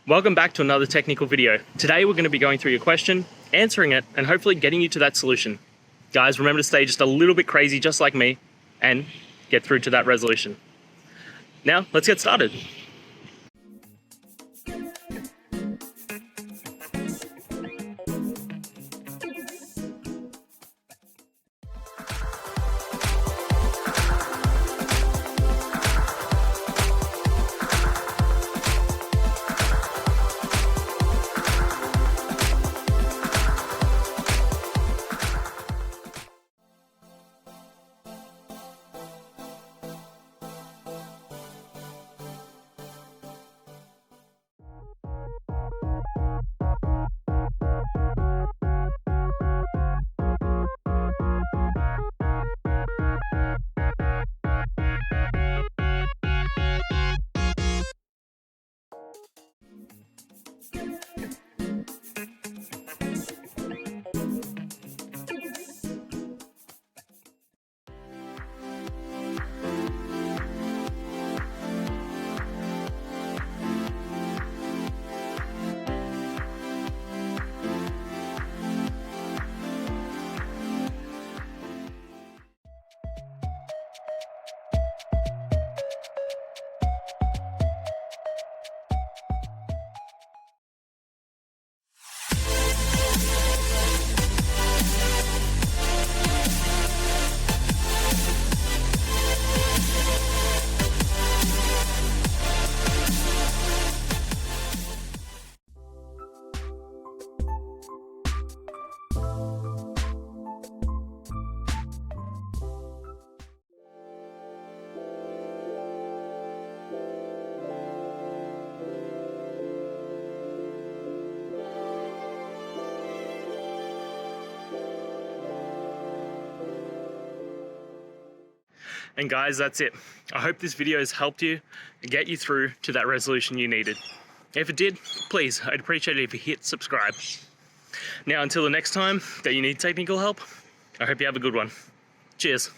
Welcome back to another technical video. Today we're going to be going through your question, answering it, and hopefully getting you to that solution. Guys, remember to stay just a little bit crazy just like me and get through to that resolution. Now, let's get started. And guys, that's it. I hope this video has helped you and get you through to that resolution you needed. If it did, please, I'd appreciate it if you hit subscribe. Now, until the next time that you need technical help, I hope you have a good one. Cheers.